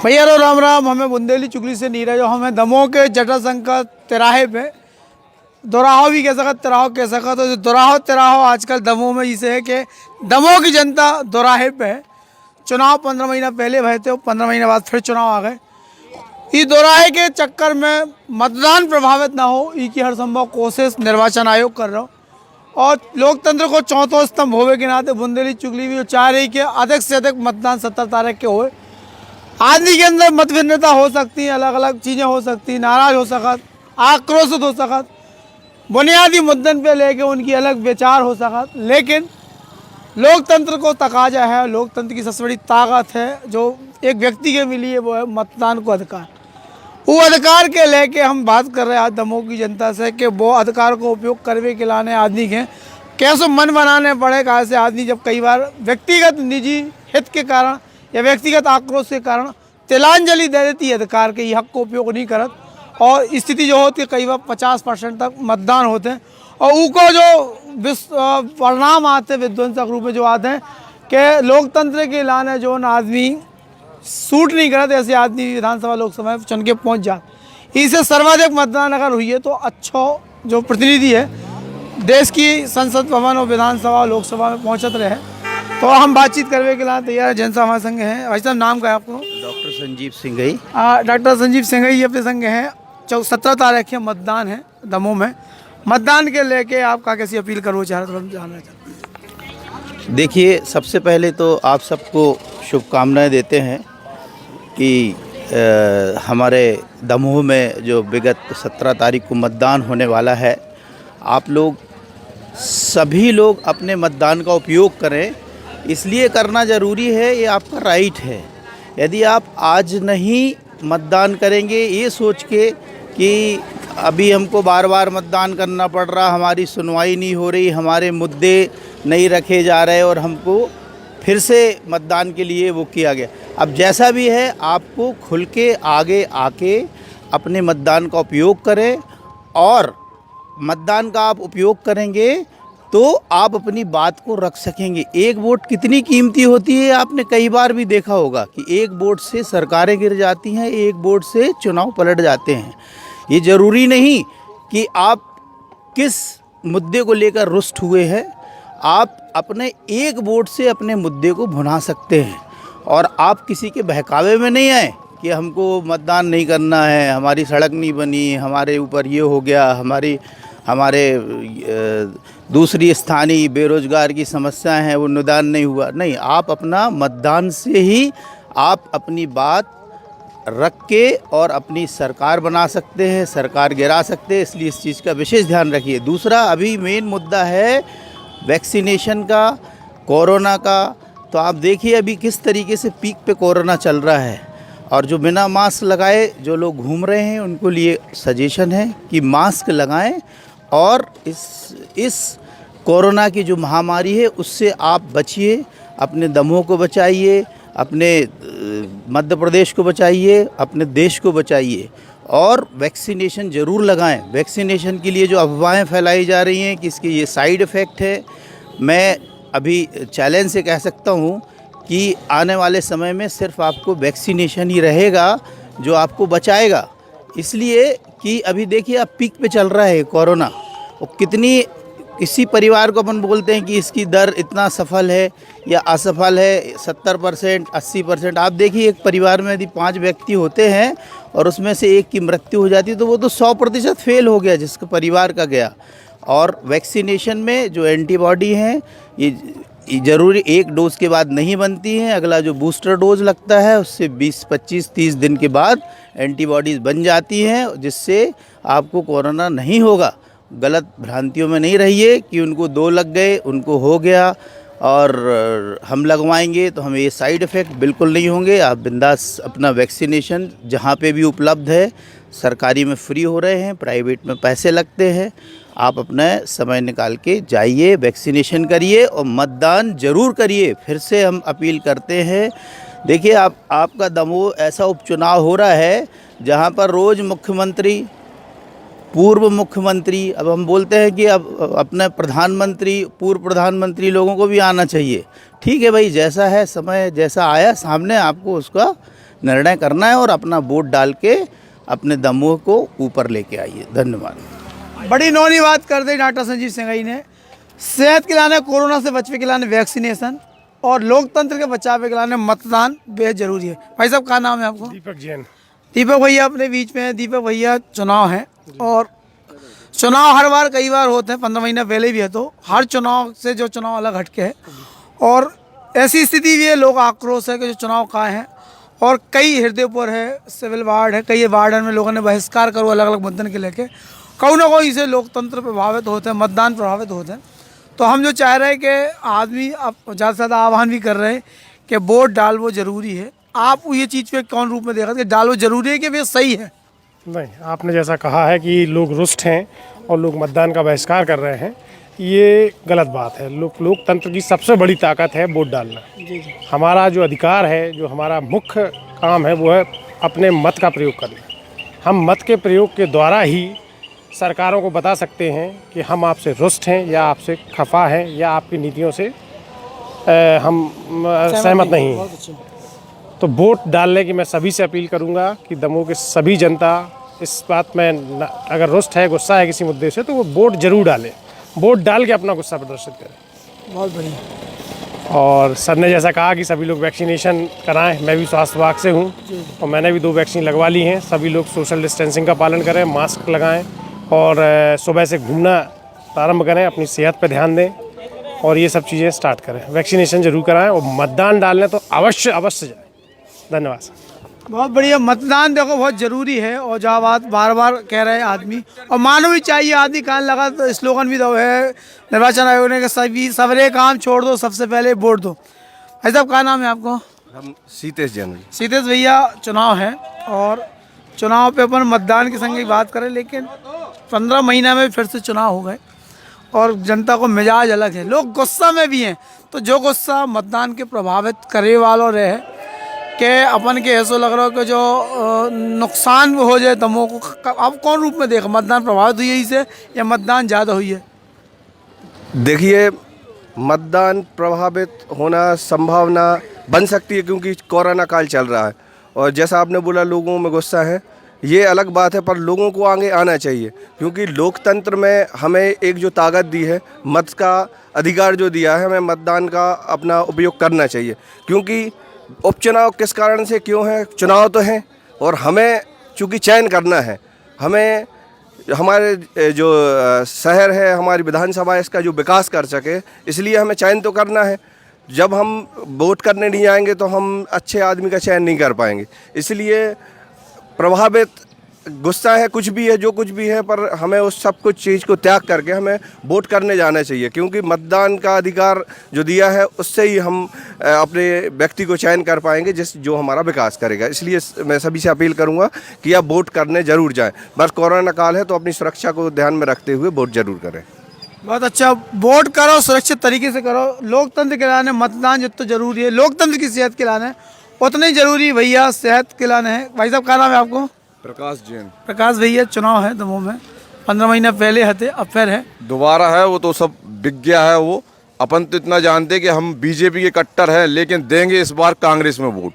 भैया रो राम राम। हमें बुंदेली चुगली से नीरज, हमें दमोह के जटाशंकर का तिराहे पे, दोराहो भी कह सकता, तिराहो कह सकता। तो जो दोराहो तिराहो आजकल दमोह में इसे है कि दमोह की जनता दोराहे पे है। चुनाव 15 महीना पहले भरे थे, 15 महीने बाद फिर चुनाव आ गए। इस दोराहे के चक्कर में मतदान प्रभावित ना हो, इसकी हर संभव कोशिश निर्वाचन आयोग कर रहा हो। और लोकतंत्र को चौथा स्तंभ होवे के नाते बुंदेली चुगली भी चाह रही कि अधिक से अधिक मतदान 17 तारीख के होए। आदमी के अंदर मत भिन्नता हो सकती है, अलग अलग चीज़ें हो सकती, नाराज हो सकत, आक्रोशित हो सकत, बुनियादी मुद्दन पे लेके उनकी अलग विचार हो सकत, लेकिन लोकतंत्र को तकाजा है, लोकतंत्र की सबसे बड़ी ताकत है जो एक व्यक्ति के मिली है, वो है मतदान को अधिकार। वो अधिकार के लेके हम बात कर रहे हैं आज दमोह की जनता से कि वो अधिकार को उपयोग करने के लाने आदमी के कैसे मन बनाने पड़े। कहाँ से आदमी जब कई बार व्यक्तिगत निजी हित के कारण या व्यक्तिगत आक्रोश के कारण तिलांजलि दे देती है अधिकार के, ये हक को उपयोग नहीं करत, और स्थिति जो होती है कई बार 50% तक मतदान होते हैं और उनको जो परिणाम आते हैं विध्वंसक रूप में जो आते हैं कि लोकतंत्र के लाने जो आदमी सूट नहीं करते, ऐसे आदमी विधानसभा लोकसभा में चुन के पहुँच जाते। इससे सर्वाधिक मतदान अगर हुई है तो अच्छा जो प्रतिनिधि है देश की संसद भवन और विधानसभा लोकसभा में पहुँचत रहे। तो हम बातचीत करने के लिए तैयार है। जनता हमारे संग हैं। भाई साहब नाम का है आपको? डॉक्टर संजीव सिंघई। डॉक्टर संजीव सिंघई अपने संग हैं। 17 तारीख है मतदान है दमोह में। मतदान के लेके आप क्या कैसी अपील करो चाह रहे हैं, जानना चाहते हैं? देखिए, सबसे पहले तो आप सबको शुभकामनाएं देते हैं कि हमारे दमोह में जो विगत 17 तारीख को मतदान होने वाला है, आप लोग सभी लोग अपने मतदान का उपयोग करें। इसलिए करना ज़रूरी है, ये आपका राइट है। यदि आप आज नहीं मतदान करेंगे ये सोच के कि अभी हमको बार बार मतदान करना पड़ रहा, हमारी सुनवाई नहीं हो रही, हमारे मुद्दे नहीं रखे जा रहे और हमको फिर से मतदान के लिए वो किया गया। अब जैसा भी है आपको खुल के आगे आके अपने मतदान का उपयोग करें, और मतदान का आप उपयोग करेंगे तो आप अपनी बात को रख सकेंगे। एक वोट कितनी कीमती होती है, आपने कई बार भी देखा होगा कि एक वोट से सरकारें गिर जाती हैं, एक वोट से चुनाव पलट जाते हैं। ये ज़रूरी नहीं कि आप किस मुद्दे को लेकर रुष्ट हुए हैं, आप अपने एक वोट से अपने मुद्दे को भुना सकते हैं। और आप किसी के बहकावे में नहीं आए कि हमको मतदान नहीं करना है, हमारी सड़क नहीं बनी, हमारे ऊपर ये हो गया, हमारे दूसरी स्थानीय बेरोजगार की समस्याएं हैं वो निदान नहीं हुआ। नहीं, आप अपना मतदान से ही आप अपनी बात रख के और अपनी सरकार बना सकते हैं, सरकार गिरा सकते हैं। इसलिए इस चीज़ का विशेष ध्यान रखिए। दूसरा, अभी मेन मुद्दा है वैक्सीनेशन का, कोरोना का। तो आप देखिए अभी किस तरीके से पीक पे कोरोना चल रहा है, और जो बिना मास्क लगाए जो लोग घूम रहे हैं उनको लिए सजेशन है कि मास्क लगाएं, और इस कोरोना की जो महामारी है उससे आप बचिए, अपने दमोह को बचाइए, अपने मध्य प्रदेश को बचाइए, अपने देश को बचाइए, और वैक्सीनेशन ज़रूर लगाएं। वैक्सीनेशन के लिए जो अफवाहें फैलाई जा रही हैं कि इसके ये साइड इफ़ेक्ट है, मैं अभी चैलेंज से कह सकता हूँ कि आने वाले समय में सिर्फ आपको वैक्सीनेशन ही रहेगा जो आपको बचाएगा। इसलिए कि अभी देखिए अब पीक पे चल रहा है कोरोना, और किसी परिवार को अपन बोलते हैं कि इसकी दर इतना सफल है या असफल है, 70%, 80%। आप देखिए एक परिवार में यदि 5 व्यक्ति होते हैं और उसमें से एक की मृत्यु हो जाती है तो वो तो 100% फेल हो गया जिसका परिवार का गया। और वैक्सीनेशन में जो एंटीबॉडी हैं ये ज़रूरी एक डोज के बाद नहीं बनती हैं, अगला जो बूस्टर डोज लगता है उससे 20, 25, 30 दिन के बाद एंटीबॉडीज़ बन जाती हैं, जिससे आपको कोरोना नहीं होगा। गलत भ्रांतियों में नहीं रहिए कि उनको 2 लग गए, उनको हो गया और हम लगवाएंगे तो हमें ये साइड इफ़ेक्ट बिल्कुल नहीं होंगे। आप बिंदास अपना वैक्सीनेशन जहाँ पे भी उपलब्ध है, सरकारी में फ्री हो रहे हैं, प्राइवेट में पैसे लगते हैं, आप अपना समय निकाल के जाइए, वैक्सीनेशन करिए और मतदान ज़रूर करिए। फिर से हम अपील करते हैं। देखिए आपका दमोह ऐसा उपचुनाव हो रहा है जहाँ पर रोज़ मुख्यमंत्री पूर्व मुख्यमंत्री, अब हम बोलते हैं कि अब अपने प्रधानमंत्री, पूर्व प्रधानमंत्री लोगों को भी आना चाहिए। ठीक है भाई, जैसा है समय, जैसा आया सामने, आपको उसका निर्णय करना है और अपना वोट डाल के अपने दमोह को ऊपर लेके आइए। धन्यवाद। बड़ी नौनी बात कर दी डॉक्टर संजीव सिंघई ने। सेहत के लाने, कोरोना से बचने के लाने वैक्सीनेशन और लोकतंत्र के बचाव के लाने मतदान बेहद जरूरी है। भाई साहब, क्या नाम है आपको? दीपक जैन। दीपक भैया अपने बीच में हैं। दीपक भैया, चुनाव है और चुनाव हर बार कई बार होते हैं, 15 महीना पहले भी है, तो हर चुनाव से जो चुनाव अलग हटके है और ऐसी स्थिति भी है, लोग आक्रोश है कि जो चुनाव कहाँ हैं और कई हृदयपुर है, सिविल वार्ड है, कई वार्ड में लोगों ने बहिष्कार करो अलग अलग मुद्दन के लेके, कहीं ना कहीं से लोकतंत्र प्रभावित होते हैं, मतदान प्रभावित होते हैं। तो हम जो चाह रहे हैं कि आदमी अब ज़्यादा से ज़्यादा आह्वान भी कर रहे हैं कि वोट डालवो ज़रूरी है। आप ये चीज़ पे कौन रूप में देखा कि डालवो ज़रूरी है कि वे सही है? नहीं, आपने जैसा कहा है कि लोग रुष्ट हैं और लोग मतदान का बहिष्कार कर रहे हैं, ये गलत बात है। लोकतंत्र की सबसे बड़ी ताकत है वोट डालना। हमारा जो अधिकार है, जो हमारा मुख्य काम है, वो है अपने मत का प्रयोग करना। हम मत के प्रयोग के द्वारा ही सरकारों को बता सकते हैं कि हम आपसे रुष्ट हैं या आपसे खफा हैं या आपकी नीतियों से हम सहमत नहीं हैं। तो वोट डालने की मैं सभी से अपील करूंगा कि दमोह के सभी जनता इस बात में अगर रुष्ट है, गुस्सा है किसी मुद्दे से, तो वो वोट जरूर डालें। वोट डाल के अपना गुस्सा प्रदर्शित करें। बहुत बढ़िया। और सर ने जैसा कहा कि सभी लोग वैक्सीनेशन कराएं। मैं भी स्वास्थ्य विभाग से हूं और मैंने भी 2 वैक्सीन लगवा ली हैं। सभी लोग सोशल डिस्टेंसिंग का पालन करें, मास्क लगाएं और सुबह से घूमना प्रारंभ करें, अपनी सेहत पर ध्यान दें और ये सब चीज़ें स्टार्ट करें। वैक्सीनेशन जरूर कराएं और मतदान डालने तो अवश्य जाएं। धन्यवाद सर। बहुत बढ़िया। मतदान देखो बहुत ज़रूरी है और जहाँ बात बार बार कह रहे हैं आदमी, और मानो भी चाहिए, आदमी कान लगा तो स्लोगन भी दो है निर्वाचन आयोग ने कि सभी सवरे काम छोड़ दो, सबसे पहले वोट दो। भाई साहब, क्या नाम है आपको? हम सीतेश जैन। सीतेश भैया, चुनाव है और चुनाव पे अपन मतदान की संख्या की बात करें, लेकिन 15 महीना में फिर से चुनाव हो गए और जनता को मिजाज अलग है, लोग गुस्सा में भी हैं। तो जो गुस्सा मतदान के प्रभावित करे वालों रहे कि अपन के ऐसा लग रहा हो कि जो नुकसान हो जाए दमोह को, आप कौन रूप में देखो? मतदान प्रभावित हुई है इससे या मतदान ज़्यादा हुई है? देखिए, मतदान प्रभावित होना संभावना बन सकती है क्योंकि कोरोना काल चल रहा है और जैसा आपने बोला लोगों में गुस्सा है, ये अलग बात है, पर लोगों को आगे आना चाहिए क्योंकि लोकतंत्र में हमें एक जो ताकत दी है, मत का अधिकार जो दिया है, हमें मतदान का अपना उपयोग करना चाहिए। क्योंकि उपचुनाव किस कारण से क्यों है? चुनाव तो हैं और हमें चूँकि चयन करना है, हमें हमारे जो शहर है, हमारी विधानसभा, इसका जो विकास कर सके, इसलिए हमें चयन तो करना है। जब हम वोट करने नहीं आएंगे तो हम अच्छे आदमी का चयन नहीं कर पाएंगे। इसलिए प्रभावित गुस्सा है, कुछ भी है, जो कुछ भी है, पर हमें उस सब कुछ चीज़ को त्याग करके हमें वोट करने जाना चाहिए क्योंकि मतदान का अधिकार जो दिया है उससे ही हम अपने व्यक्ति को चयन कर पाएंगे जो हमारा विकास करेगा। इसलिए मैं सभी से अपील करूंगा कि आप वोट करने ज़रूर जाएं। बस कोरोना काल है तो अपनी सुरक्षा को ध्यान में रखते हुए वोट ज़रूर करें। बहुत अच्छा, वोट करो, सुरक्षित तरीके से करो। लोकतंत्र के लाने मतदान जितना जरूरी है, लोकतंत्र की सेहत के लाने उतना ही जरूरी भैया सेहत के लाने है। भाई साहब, क्या नाम है आपको? प्रकाश जैन। प्रकाश भैया, चुनाव है दमोह में, 15 महीना पहले हथे, अब फिर है दोबारा है। वो तो सब बिक गया है। वो अपन तो इतना जानते कि हम बीजेपी के कट्टर हैं, लेकिन देंगे इस बार कांग्रेस में वोट।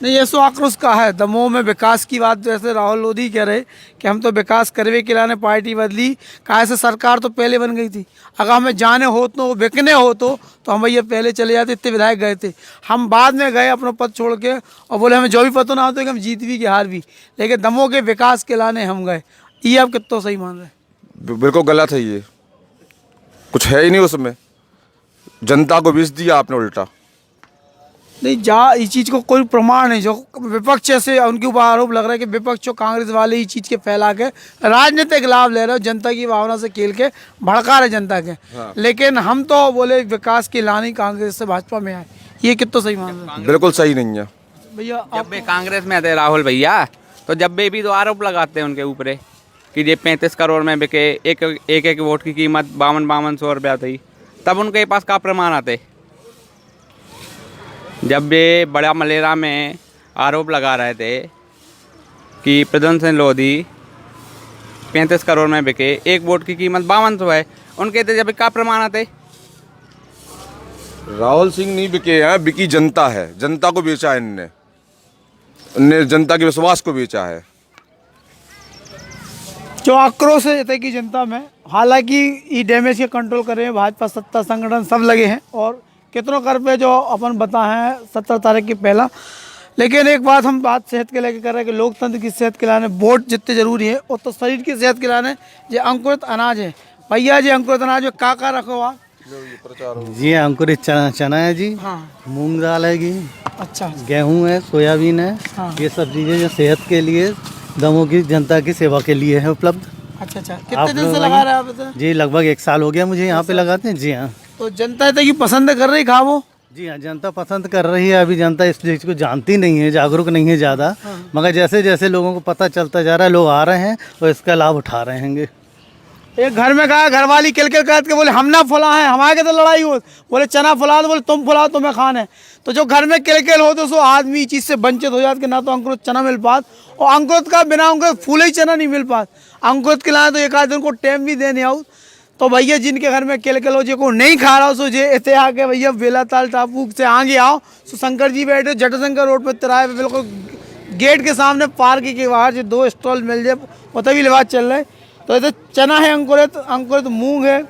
नहीं, ये सो आक्रोश का है दमोह में विकास की बात। जैसे राहुल लोधी कह रहे कि हम तो विकास करवे के लाने पार्टी बदली, कहा से सरकार तो पहले बन गई थी, अगर हमें जाने हो तो बिकने हो तो हम भैया पहले चले जाते। इतने विधायक गए थे, हम बाद में गए अपना पद छोड़ के और बोले हमें जो भी पता ना होता कि हम जीत भी कि हार भी, लेकिन दमोह के विकास के लाने हम गए। ये आप कितना सही मान रहे? बिल्कुल गलत है। ये कुछ है ही नहीं उसमें, जनता को बेच दिया आपने उल्टा। नहीं, जा इस चीज़ को कोई प्रमाण नहीं। जो विपक्ष से उनके ऊपर आरोप लग रहा है कि विपक्ष कांग्रेस वाले इस चीज़ के फैला के राजनीतिक लाभ ले रहे हो, जनता की भावना से खेल के भड़का रहे जनता के। हाँ। लेकिन हम तो बोले विकास की लानी कांग्रेस से भाजपा में आए, ये कितना सही मान रहे हैं? बिल्कुल सही नहीं है भैया। जब भी कांग्रेस में आते राहुल भैया, तो जब भी तो आरोप लगाते हैं उनके ऊपर कि ये 35 करोड़ में बिके, एक वोट की कीमत 5200 रुपया थी, तब उनके पास क्या प्रमाण आते? जब भी बड़ा मलेरा में आरोप लगा रहे थे कि प्रद्युम्न सिंह लोधी 35 करोड़ में बिके, एक वोट की कीमत 5200 है, उनके तो जब क्या प्रमाण आते? राहुल सिंह नहीं बिके हैं, बिकी जनता है, जनता को बेचा है इनने जनता के विश्वास को बेचा है। जो आक्रोश है जैसे कि जनता में, हालांकि ये डैमेज के कंट्रोल कर रहे हैं भाजपा सत्ता संगठन सब लगे हैं और कितनों कर पे जो अपन बताए हैं 17 तारीख की पहला। लेकिन एक बात हम बात सेहत के लेके कर रहे हैं कि लोकतंत्र की सेहत के लाने वोट जितने जरूरी है और तो शरीर की सेहत के लाने जो अंकुरित अनाज है भैया जी, अंकुरित अनाज में का रखो आप? जी अंकुरित चना है जी, हाँ मूंग दाल है जी, अच्छा गेहूं है, सोयाबीन है, हाँ। ये सब चीज़ें जो सेहत के लिए दमोह की जनता की सेवा के लिए है उपलब्ध। अच्छा कितने दिन से लगा रहे हैं आप इसे? जी लगभग 1 साल हो गया मुझे यहाँ पे लगाते हैं। जी हाँ। तो जनता इतना की पसंद कर रही खा वो? जी हाँ, जनता पसंद कर रही है। अभी जनता इस चीज़ को जानती नहीं है, जागरूक नहीं है ज़्यादा, मगर जैसे जैसे लोगों को पता चलता जा रहा है लोग आ रहे हैं और इसका लाभ उठा रहे हैं। एक घर में कहा, घर वाली किल के बोले हम ना फुला है, हमारे के तो लड़ाई हो, बोले चना फुला दो, बोले तुम फुलाओ तुम्हें खाना है। तो जो घर में किल हो तो सो आदमी चीज़ से वंचित हो जाता कि ना तो अंकुरित चना मिल पात और अंकुरित का बिना अंकुरित फूले ही चना नहीं मिल पात। अंकुरित खिलाए तो एक आध दिन को टाइम भी देने आओ। तो भैया जिनके घर में किल हो, जो को नहीं खा रहा हो सो जे इतने आके भैया बेलाताल टापू से आगे आओ। सो शंकर जी बैठे जटाशंकर रोड पर तिराहे पे बिल्कुल गेट के सामने पार्क के बाहर जो 2 स्टॉल मिल जाए वो तभी लिबास चल रहा है। तो ये चना है अंकुरित मूंग है,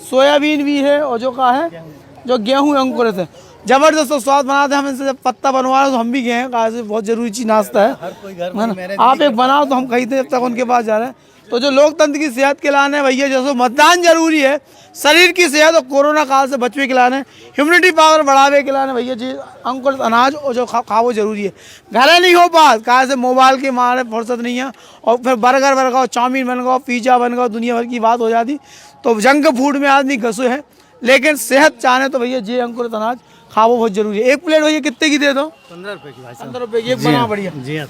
सोयाबीन भी है और जो का है जो गेहूँ अंकुरित है। जबरदस्त स्वाद बनाते हैं। हम इनसे जब पत्ता बनवा रहे तो हम भी गए हैं, कहा से बहुत जरूरी चीज नाश्ता है। आप एक बनाओ तो हम खरीदते जब तक उनके पास जा रहे हैं। तो जो लोकतंत्र की सेहत के लाने भैया जैसे मतदान जरूरी है, शरीर की सेहत और कोरोना काल से बचने के लाने, ह्यूमिनिटी पावर बढ़ावे के लाने भैया जी अंकुरित अनाज और जो खाओ जरूरी है। घरे नहीं हो पास कहा से मोबाइल के मारे फुर्सत नहीं है और फिर बर्गर बनगाओ, चाउमीन बनगाओ, पिज्ज़ा बनगाओ, दुनिया भर की बात हो जाती। तो जंक फूड में आदमी घसो है, लेकिन सेहत चाहे तो भैया जी अंकुरित अनाज खाओ बहुत जरूरी है। एक प्लेट भैया कितने की दे दो? 15 रुपए की भाई साहब। 15 रुपए की एक बना बढ़िया। जी हाँ।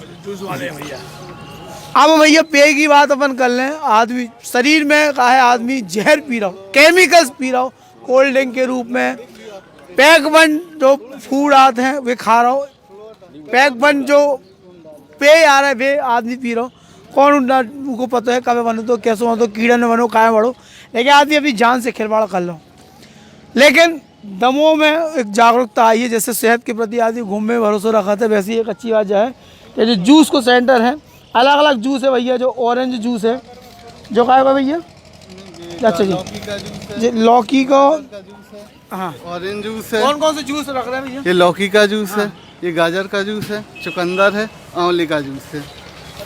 अब भैया पेय की बात अपन कर लें। आदमी शरीर में का है, आदमी जहर पी रहा हो, केमिकल्स पी रहा हो कोल्ड ड्रिंक के रूप में, पैक बन जो फूड आते हैं वे खा रहा हो, पैक बन जो पेय आ रहा है वे आदमी पी रहा हो। कौन उनको पता है कब बनो तो कैसे बनो, तो कीड़ा न बनो काय बढ़ो, लेकिन आदमी अपनी जान से खिलवाड़ कर लो। लेकिन दमोह में एक जागरूकता आई है, जैसे सेहत के प्रति आदमी घूमने भरोसा रखा था, वैसे ही एक अच्छी बात है कि जो जूस को सेंटर है, अलग अलग जूस है भैया। जो ऑरेंज जूस है जो का है भैया, अच्छा जी लौकी का, हाँ ऑरेंज जूस है। कौन कौन से जूस रख रहे हैं भैया? ये लौकी का जूस है, ये गाजर का जूस है, चुकंदर है, आंवले का जूस है।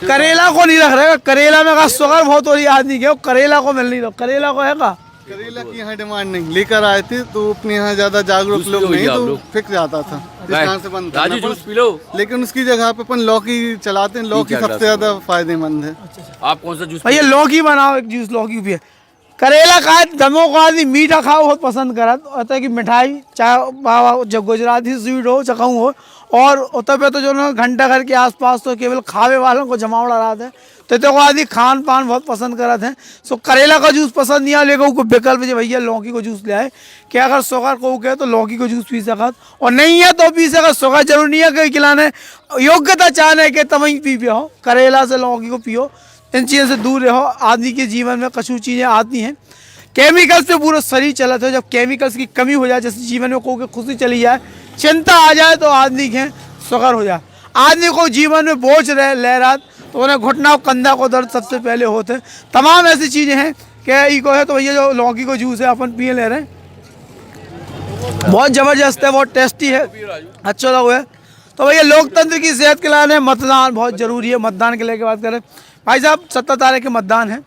करेला को नहीं रख रहे, करेला में का शुगर बहुत हो रही है आदमी के, करेला को मिल नहीं रहा। करेला को है का? करेला की यहाँ डिमांड नहीं, लेकर आए थे तो अपने यहाँ ज्यादा जागरूक लोग नहीं तो फिक जाता था, इस कारण से बंद करना पड़ा। Juice P low. लेकिन उसकी जगह पे अपन लौकी चलाते हैं, लौकी सबसे ज्यादा फायदेमंद है। आप कौन सा जूस? भैया लौकी बनाओ एक जूस, लौकी पिए। करेला खाए दमों का आदमी मीठा खाओ बहुत पसंद करा, होता है कि मिठाई चाहे जब गुजराती स्वीट हो चकाऊ हो, और उत्तर पे तो जो ना घंटा घर के आसपास तो केवल खावे वालों को जमावड़ा रहा था, तो आदमी खान पान बहुत पसंद करा थे। सो करेला का जूस पसंद नहीं आया, लेकिन उसको विकल्प जो भैया लौकी को जूस ले आए कि अगर शुगर को कहे तो लौकी को जूस पी सकत, और नहीं है तो पी सकत। शुगर जरूर नहीं है कि खिलाने योग्यता चाहने के तब ही पी पियो, करेला से लौकी को पियो, इन चीज़ों से दूर रहो। आदमी के जीवन में कछु चीज़ें आती हैं, केमिकल्स से पूरा शरीर चला था। जब केमिकल्स की कमी हो जाए, जैसे जीवन में कोई खुशी चली जाए, चिंता आ जाए, तो आदमी के शुगर हो जाए। आदमी को जीवन में बोझ ले रहा तो उन्हें घुटना और कंधा को दर्द सबसे पहले होते हैं। तमाम ऐसी चीज़ें हैं कि इको है। तो भैया जो लौकी को जूस है अपन पिए ले रहे हैं, बहुत ज़बरदस्त है, बहुत टेस्टी है, अच्छा लगा है। तो भैया लोकतंत्र की सेहत के लिए मतदान बहुत ज़रूरी है। मतदान के लेके बात करें भाई साहब, 17 तारीख के मतदान है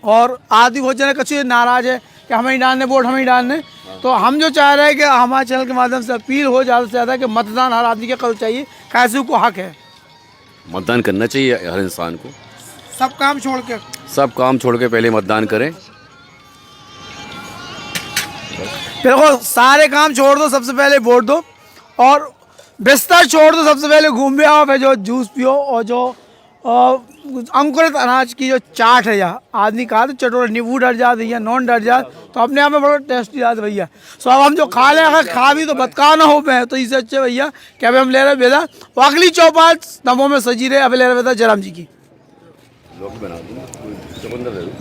और आदमी बहुत जने कछु नाराज़ है कि हमें ही डालने वोट, हमें ही डालने। तो हम जो चाह रहे हैं कि हमारे चैनल के माध्यम से अपील हो ज़्यादा से ज़्यादा कि मतदान हर आदमी का करना चाहिए, कैसे को हक है, मतदान करना चाहिए हर इंसान को। सब काम छोड़ के, सब काम छोड़ के पहले मतदान करें। बिल्कुल सारे काम छोड़ दो, सबसे पहले वोट दो, और बिस्तर छोड़ दो, सबसे पहले घूम भी आओ, फिर जो जूस पियो। और जो अंकुरित अनाज की जो चाट है, यहाँ आदमी कहा तो चटोरा नींबू डर जाते या नॉन डर जाते, तो अपने आप में बड़ा टेस्टी जाते भैया। सो अब हम जो खा लें, अगर खा भी तो बदका ना हो पाए, तो इससे अच्छे भैया क्या अभी हम ले रहे बेदा वो अगली चौपाट दमोह में सजी रहे। अभी ले रहे बेदा जयराम जी की। चुकंदर दे दो